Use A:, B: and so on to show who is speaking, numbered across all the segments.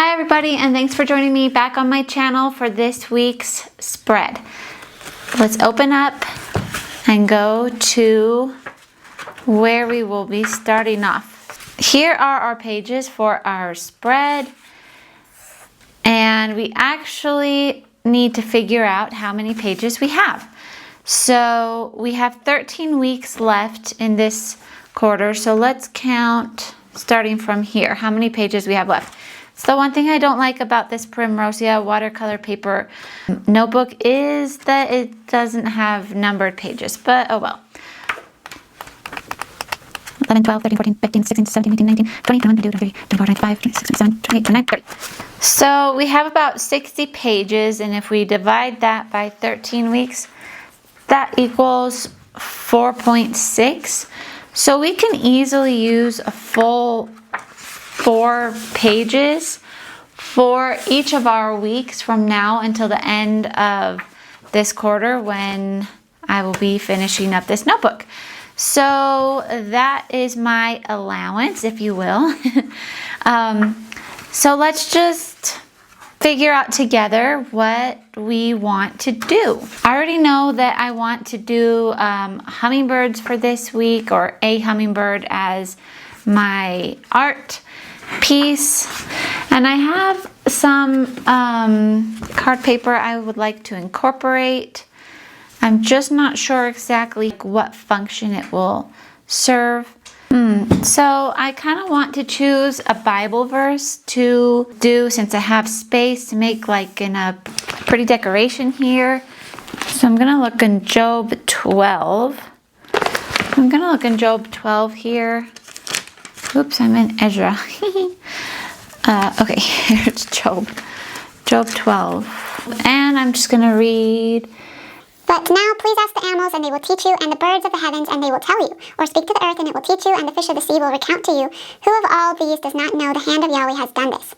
A: Hi everybody, and thanks for joining me back on my channel for this week's spread. Let's open up and go to where we will be starting off. Here are our pages for our spread, and we actually need to figure out how many pages we have. So we have 13 weeks left in this quarter, so let's count starting from here how many pages we have left. So one thing I don't like about this Primrosia watercolor paper notebook is that it doesn't have numbered pages, but oh well. 11, 12, 13, 14, 15, 16, 17, 18, 19, 20, 21, 22, 23, 24, 25, 26, 27, 28, 29, 30. So we have about 60 pages, and if we divide that by 13 weeks, that equals 4.6. So we can easily use a full 4 pages for each of our weeks from now until the end of this quarter, when I will be finishing up this notebook. So that is my allowance, if you will. So let's just figure out together what we want to do. I already know that I want to do hummingbirds for this week, or a hummingbird as my art piece, and I have some card paper I would like to incorporate. I'm just not sure exactly what function it will serve. So I kind of want to choose a Bible verse to do, since I have space to make like in a pretty decoration here. So I'm gonna look in Job 12. I'm gonna look in Job 12 here. Oops, I'm in Ezra. Okay, here's Job 12. And I'm just gonna read.
B: But now please ask the animals, and they will teach you, and the birds of the heavens, and they will tell you. Or speak to the earth, and it will teach you, and the fish of the sea will recount to you. Who of all these does not know the hand of Yahweh has done this?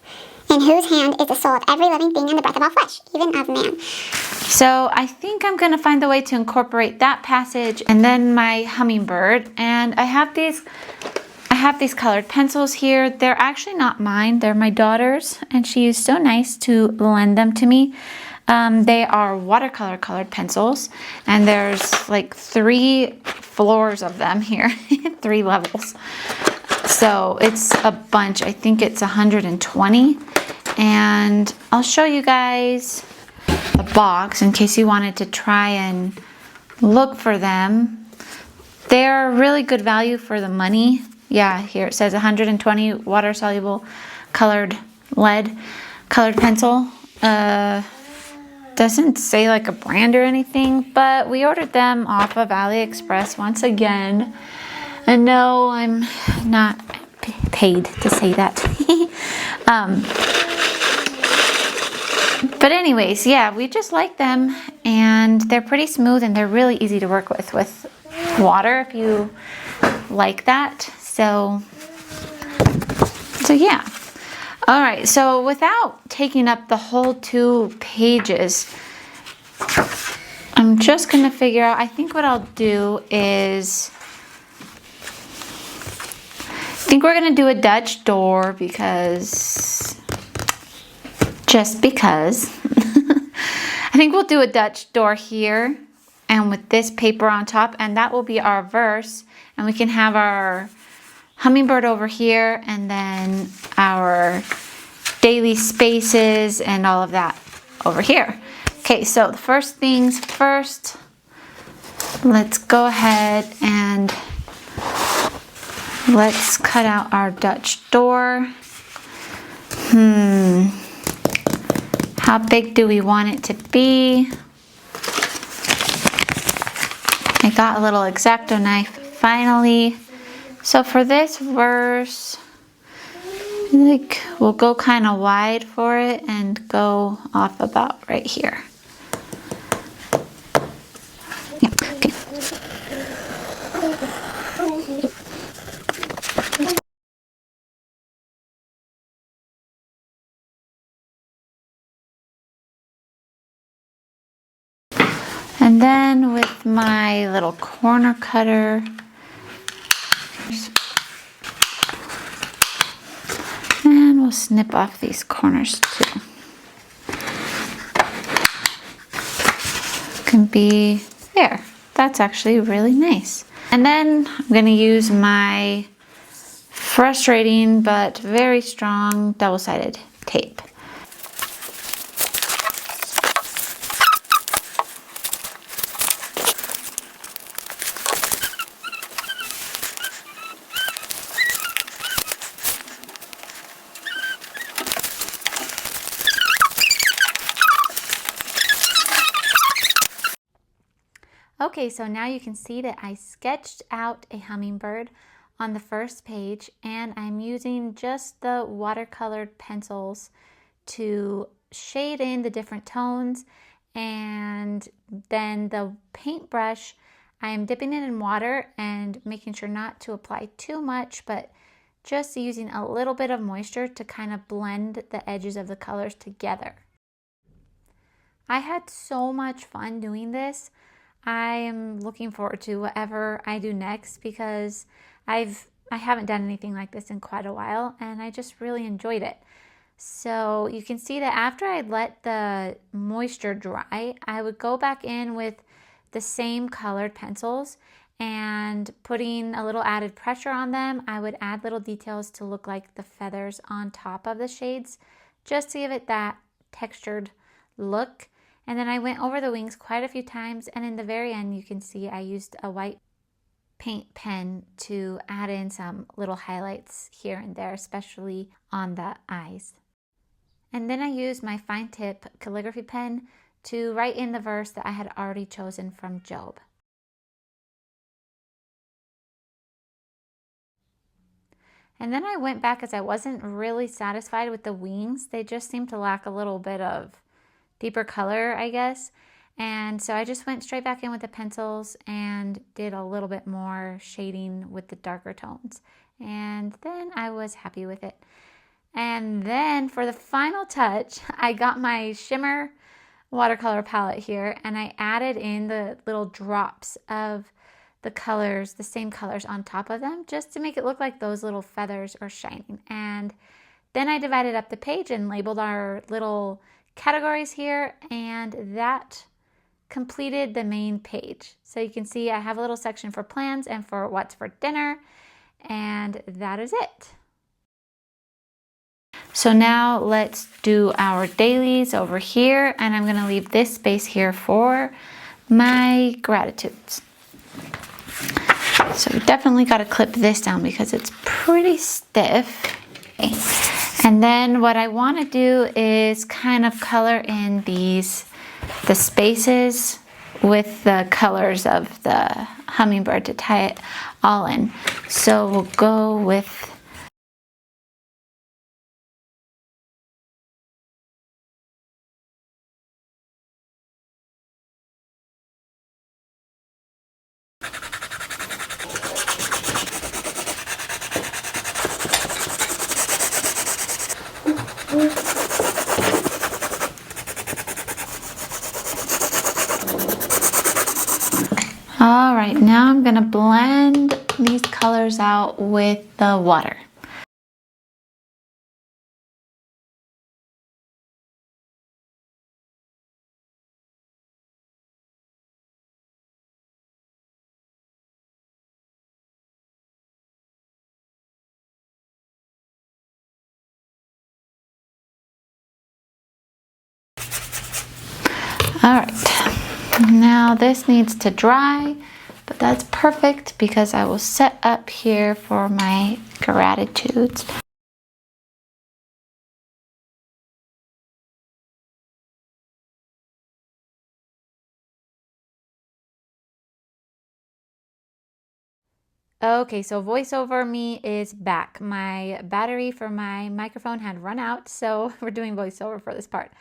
B: In whose hand is the soul of every living thing and the breath of all flesh, even of man?
A: So I think I'm gonna find a way to incorporate that passage and then my hummingbird. And I have these colored pencils here. They're actually not mine, they're my daughter's, and she is so nice to lend them to me. They are watercolor colored pencils, and there's like 3 floors of them here, 3 levels. So it's a bunch. I think it's 120, and I'll show you guys the box in case you wanted to try and look for them. They're really good value for the money. Yeah, here it says 120 water soluble colored lead colored pencil. Doesn't say like a brand or anything, but we ordered them off of AliExpress once again. And no, I'm not paid to say that. But anyways, yeah, we just like them, and they're pretty smooth, and they're really easy to work with water if you like that. So yeah. All right, so without taking up the whole 2 pages, I'm just gonna figure out, I think what I'll do is, I think we're gonna do a Dutch door just because. I think we'll do a Dutch door here, and with this paper on top, and that will be our verse, and we can have our hummingbird over here, and then our daily spaces and all of that over here. Okay, so the first things first, let's go ahead and let's cut out our Dutch door. How big do we want it to be? I got a little X-Acto knife finally. So for this verse, I think we'll go kind of wide for it and go off about right here. Yeah, okay. And then with my little corner cutter, we'll snip off these corners too. Can be there. That's actually really nice. And then I'm going to use my frustrating but very strong double-sided tape. Okay, so now you can see that I sketched out a hummingbird on the first page, and I'm using just the watercolored pencils to shade in the different tones, and then the paintbrush, I'm dipping it in water and making sure not to apply too much, but just using a little bit of moisture to kind of blend the edges of the colors together. I had so much fun doing this. I am looking forward to whatever I do next because I haven't done anything like this in quite a while, and I just really enjoyed it. So you can see that after I let the moisture dry, I would go back in with the same colored pencils and putting a little added pressure on them. I would add little details to look like the feathers on top of the shades, just to give it that textured look. And then I went over the wings quite a few times, and in the very end you can see I used a white paint pen to add in some little highlights here and there, especially on the eyes. And then I used my fine tip calligraphy pen to write in the verse that I had already chosen from Job. And then I went back as I wasn't really satisfied with the wings. They just seemed to lack a little bit of deeper color, I guess. And so I just went straight back in with the pencils and did a little bit more shading with the darker tones. And then I was happy with it. And then for the final touch, I got my shimmer watercolor palette here, and I added in the little drops of the colors, the same colors on top of them, just to make it look like those little feathers are shining. And then I divided up the page and labeled our little categories here, and that completed the main page. So you can see I have a little section for plans and for what's for dinner, and that is it. So now let's do our dailies over here, and I'm going to leave this space here for my gratitudes. So you definitely got to clip this down because it's pretty stiff. Okay. And then what I want to do is kind of color in the spaces with the colors of the hummingbird to tie it all in. So we'll go with all right, now I'm going to blend these colors out with the water. All right, now this needs to dry, but that's perfect because I will set up here for my gratitudes. Okay, so voiceover me is back. My battery for my microphone had run out, so we're doing voiceover for this part.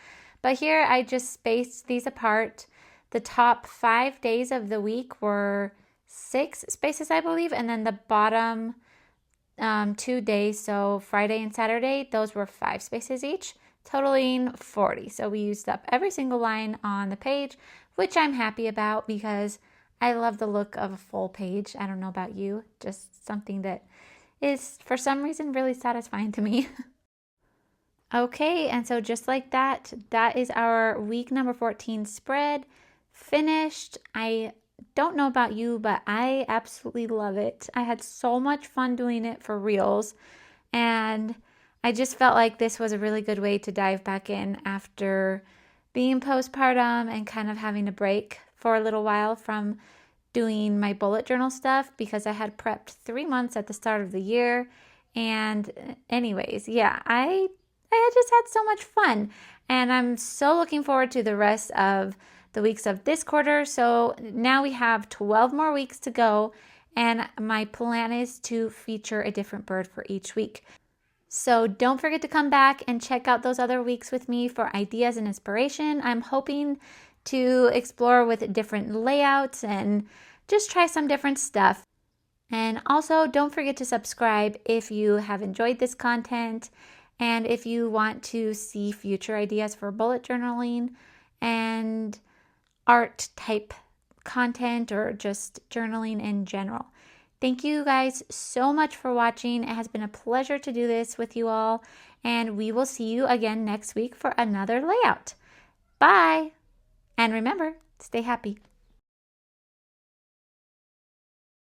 A: But here I just spaced these apart. The top 5 days of the week were 6 spaces, I believe, and then the bottom 2 days, so Friday and Saturday, those were 5 spaces each, totaling 40. So we used up every single line on the page, which I'm happy about because I love the look of a full page. I don't know about you, just something that is for some reason really satisfying to me. Okay, and so just like that, that is our week number 14 spread finished. I don't know about you, but I absolutely love it. I had so much fun doing it for reals, and I just felt like this was a really good way to dive back in after being postpartum and kind of having a break for a little while from doing my bullet journal stuff because I had prepped 3 months at the start of the year. And anyways, yeah, I just had so much fun, and I'm so looking forward to the rest of the weeks of this quarter. So now we have 12 more weeks to go, and my plan is to feature a different bird for each week. So don't forget to come back and check out those other weeks with me for ideas and inspiration. I'm hoping to explore with different layouts and just try some different stuff. And also don't forget to subscribe if you have enjoyed this content and if you want to see future ideas for bullet journaling and art type content or just journaling in general. Thank you guys so much for watching. It has been a pleasure to do this with you all, and we will see you again next week for another layout. Bye! And remember, stay happy.